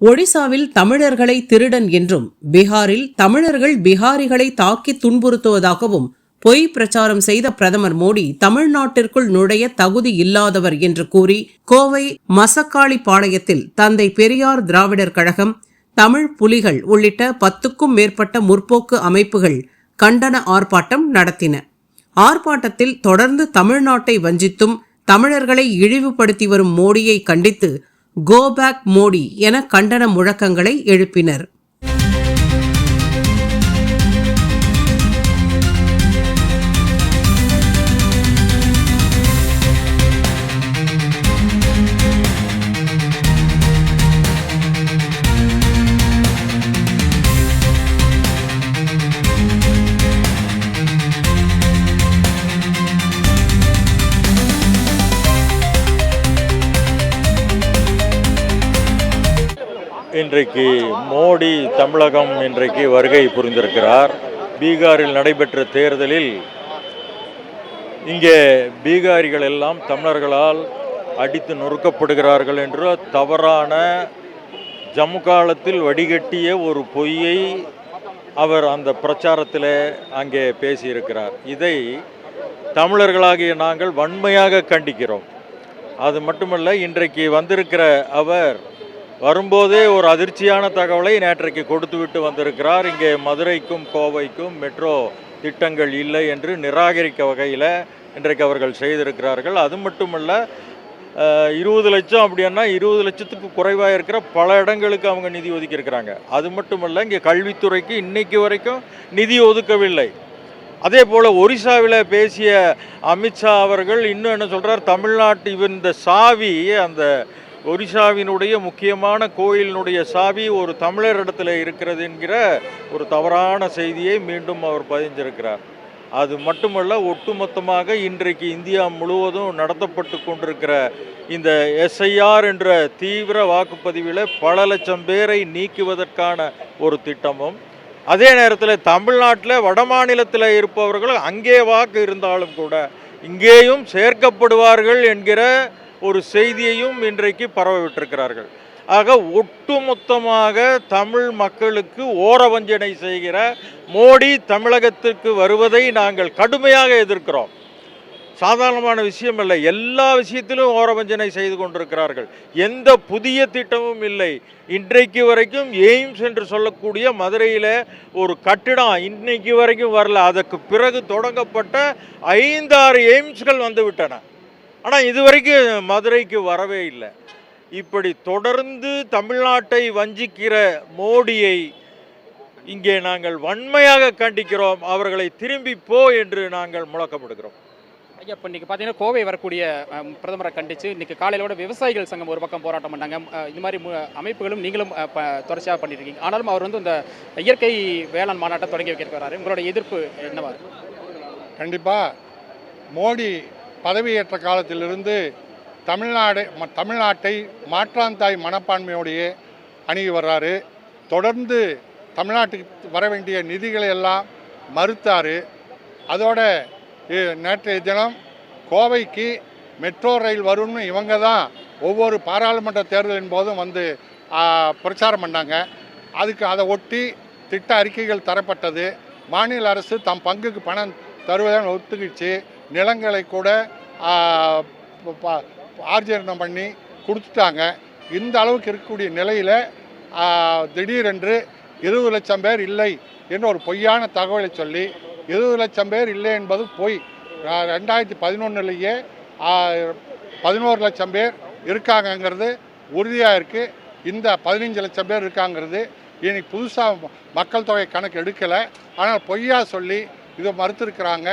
ஒடிசாவில் தமிழர்களை திருடன் என்றும் பீகாரில் தமிழர்கள் பீகாரிகளை தாக்கி துன்புறுத்துவதாகவும் பொய் பிரச்சாரம் செய்த பிரதமர் மோடி தமிழ்நாட்டிற்குள் நுழைய தகுதி இல்லாதவர் என்று கூறி கோவை மசக்காளிப்பாளையத்தில் தந்தை பெரியார் திராவிடர் கழகம், தமிழ் புலிகள் உள்ளிட்ட 10க்கும் மேற்பட்ட முற்போக்கு அமைப்புகள் கண்டன ஆர்ப்பாட்டம் நடத்தின. ஆர்ப்பாட்டத்தில் தொடர்ந்து தமிழ்நாட்டை வஞ்சித்தும் தமிழர்களை இழிவுபடுத்தி வரும் மோடியை கண்டித்து கோ பேக் மோடி என கண்டன முழக்கங்களை எழுப்பினர். இன்றைக்கு மோடி தமிழகம் இன்றைக்கு வருகை புரிந்திருக்கிறார். பீகாரில் நடைபெற்ற தேர்தலில் இங்கே பீகாரிகள் எல்லாம் தமிழர்களால் அடித்து நொறுக்கப்படுகிறார்கள் என்ற தவறான ஜம்மு காலத்தில் வடிகட்டிய ஒரு பொய்யை அவர் அந்த பிரச்சாரத்தில் அங்கே பேசியிருக்கிறார். இதை தமிழர்களாகிய நாங்கள் வன்மையாக கண்டிக்கிறோம். அது மட்டுமல்ல, இன்றைக்கு வந்திருக்கிற அவர் வரும்போதே ஒரு அதிர்ச்சியான தகவலை நேற்றைக்கு கொடுத்துவிட்டு வந்திருக்கிறார். இங்கே மதுரைக்கும் கோவைக்கும் மெட்ரோ திட்டங்கள் இல்லை என்று நிராகரிக்க வகையில் இன்றைக்கு அவர்கள் செய்திருக்கிறார்கள். அது மட்டுமல்ல, 20 லட்சம் அப்படின்னா 20 லட்சத்துக்கு குறைவாக இருக்கிற பல இடங்களுக்கு அவங்க நிதி ஒதுக்கியிருக்கிறாங்க. அது மட்டுமல்ல, இங்கே கல்வித்துறைக்கு இன்னைக்கு வரைக்கும் நிதி ஒதுக்கவில்லை. அதே போல் ஒரிசாவில் பேசிய அமித்ஷா அவர்கள் இன்னும் என்ன சொல்கிறார், தமிழ்நாட்டு இந்த சாவி, அந்த ஒரிசாவினுடைய முக்கியமான கோயிலினுடைய சாவி ஒரு தமிழர் இடத்துல இருக்கிறது என்கிற ஒரு தவறான செய்தியை மீண்டும் அவர் பதிஞ்சிருக்கிறார். அது மட்டுமல்ல, ஒட்டுமொத்தமாக இன்றைக்கு இந்தியா முழுவதும் நடத்தப்பட்டு கொண்டிருக்கிற இந்த SIR என்ற தீவிர வாக்குப்பதிவில் பல லட்சம் பேரை நீக்குவதற்கான ஒரு திட்டமும், அதே நேரத்தில் தமிழ்நாட்டில் வடமாநிலத்தில் இருப்பவர்கள் அங்கே வாக்கு இருந்தாலும் கூட இங்கேயும் சேர்க்கப்படுவார்கள் என்கிற ஒரு செய்தியையும் இன்றைக்கு பரவ விட்டிருக்கிறார்கள். ஆக ஒட்டுமொத்தமாக தமிழ் மக்களுக்கு ஓரவஞ்சனை செய்கிற மோடி தமிழகத்திற்கு வருவதை நாங்கள் கடுமையாக எதிர்க்கிறோம். சாதாரணமான விஷயம் இல்லை, எல்லா விஷயத்திலும் ஓரவஞ்சனை செய்து கொண்டிருக்கிறார்கள். எந்த புதிய திட்டமும் இல்லை. இன்றைக்கு வரைக்கும் எய்ம்ஸ் என்று சொல்லக்கூடிய மதுரையில் ஒரு கட்டிடம் இன்னைக்கு வரைக்கும் வரல. அதற்கு பிறகு தொடங்கப்பட்ட 5-6 எய்ம்ஸ்கள் வந்து விட்டன. ஆனால் இதுவரைக்கும் மதுரைக்கு வரவே இல்லை. இப்படி தொடர்ந்து தமிழ்நாட்டை வஞ்சிக்கிற மோடியை இங்கே நாங்கள் வன்மையாக கண்டிக்கிறோம். அவர்களை திரும்பி போ என்று நாங்கள் முழக்கமிடுகிறோம். ஐயா, இப்போ இன்றைக்கி பார்த்தீங்கன்னா கோவை வரக்கூடிய பிரதமரை கண்டித்து இன்றைக்கி காலையிலோட விவசாயிகள் சங்கம் ஒரு பக்கம் போராட்டம் பண்ணாங்க. இது மாதிரி அமைப்புகளும் நீங்களும் தொடர்ச்சியாக பண்ணியிருக்கீங்க. ஆனாலும் அவர் இந்த இயற்கை வேளாண் மாநாட்டை தொடங்கி வைக்க வராரு. உங்களோட எதிர்ப்பு என்னவா? கண்டிப்பாக மோடி பதவியேற்ற காலத்திலிருந்து தமிழ்நாட்டை மாற்றாந்தாய் மனப்பான்மையோடையே அணுகி வர்றாரு. தொடர்ந்து தமிழ்நாட்டுக்கு வர வேண்டிய நிதிகளை எல்லாம் மறுத்தார். அதோட நேற்றைய தினம் கோவைக்கு மெட்ரோ ரயில் வரும்னு இவங்க தான் ஒவ்வொரு பாராளுமன்ற தேர்தலின் போதும் வந்து பிரச்சாரம் பண்ணாங்க. அதை ஒட்டி திட்ட அறிக்கைகள் தரப்பட்டது. மாநில அரசு தம் பங்குக்கு பணம் தருவதாக ஒத்துக்கிச்சு. நிலங்களை கூட ஆர்ஜீரணம் பண்ணி கொடுத்துட்டாங்க. இந்த அளவுக்கு இருக்கக்கூடிய நிலையில் திடீரென்று 20 லட்சம் பேர் இல்லை என்று ஒரு பொய்யான தகவலை சொல்லி 20 லட்சம் பேர் இல்லை என்பது பொய். 2011 11 லட்சம் பேர் இருக்காங்கங்கிறது உறுதியாக இருக்குது. இந்த 15 லட்சம் பேர் இருக்காங்கிறது இனி புதுசாக மக்கள் தொகை கணக்கு எடுக்கலை. ஆனால் பொய்யா சொல்லி இதை மறுத்திருக்கிறாங்க.